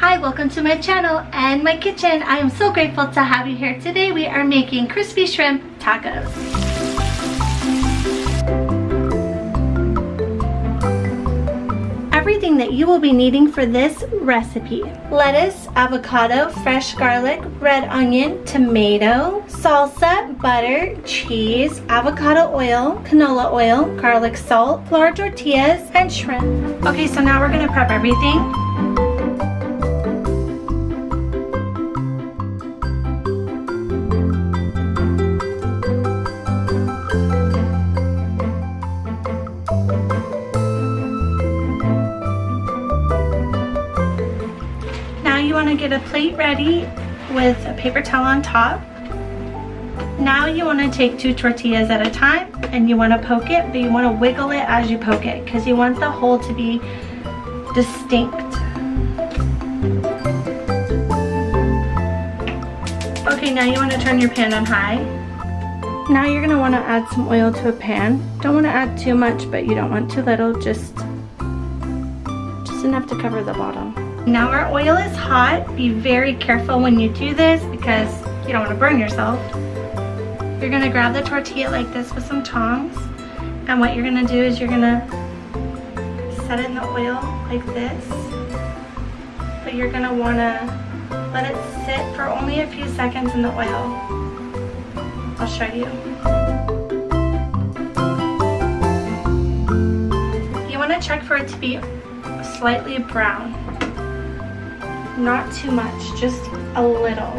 Hi, welcome to my channel and my kitchen. I am so grateful to have you here. Today we are making crispy shrimp tacos. Everything that you will be needing for this recipe: lettuce, avocado, fresh garlic, red onion, tomato, salsa, butter, cheese, avocado oil, canola oil, garlic salt, flour tortillas, and shrimp. Okay, so now we're gonna prep everything. You want to get a plate ready with a paper towel on top. Now you want to take 2 tortillas at a time and you want to poke it, but you want to wiggle it as you poke it because you want the hole to be distinct. Okay, now you want to turn your pan on high. Now you're going to want to add some oil to a pan. Don't want to add too much, but you don't want too little, just enough to cover the bottom. Now our oil is hot. Be very careful when you do this because you don't want to burn yourself. You're going to grab the tortilla like this with some tongs, and what you're going to do is you're going to set it in the oil like this, but you're going to want to let it sit for only a few seconds in the oil. I'll show you. You want to check for it to be slightly brown. Not too much, just a little.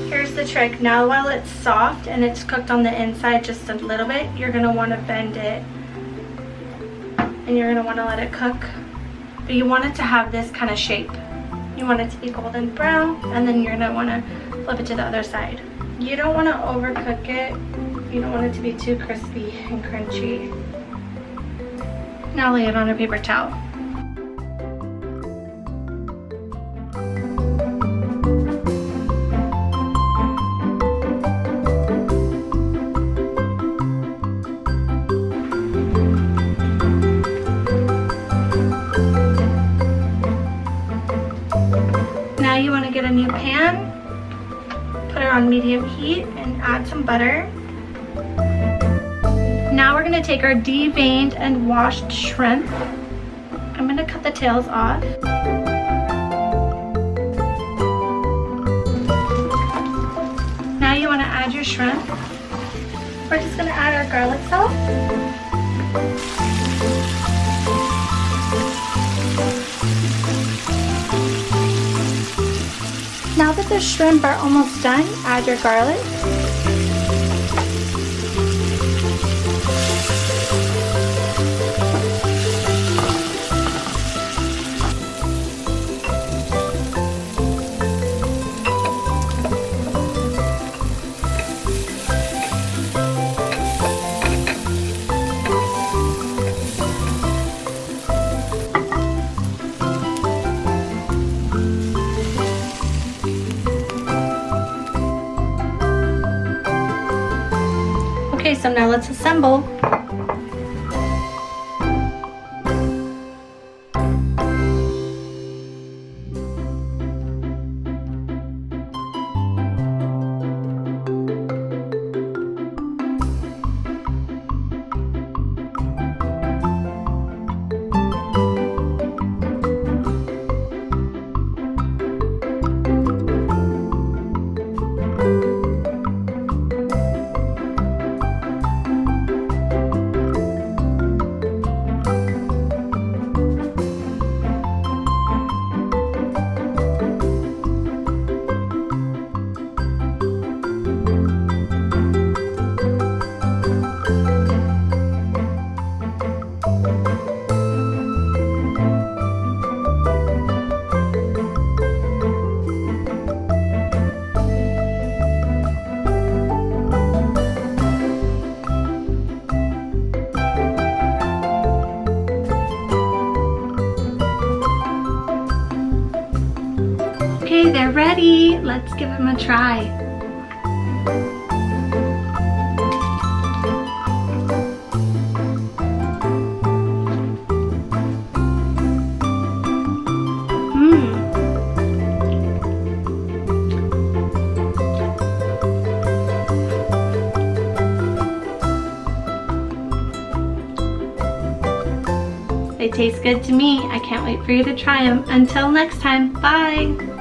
Here's the trick. Now while it's soft and it's cooked on the inside just a little bit, you're going to want to bend it and you're going to want to let it cook. But you want it to have this kind of shape. You want it to be golden brown, and then you're going to want to flip it to the other side. You don't want to overcook it. You don't want it to be too crispy and crunchy. Now lay it on a paper towel. Now you want to get a new pan, put it on medium heat, and add some butter. Now we're going to take our deveined and washed shrimp. I'm going to cut the tails off. Now you want to add your shrimp. We're just going to add our garlic salt. Now that the shrimp are almost done, add your garlic. Okay, so now let's assemble. Okay, they're ready. Let's give them a try. They taste good to me. I can't wait for you to try them. Until next time, bye!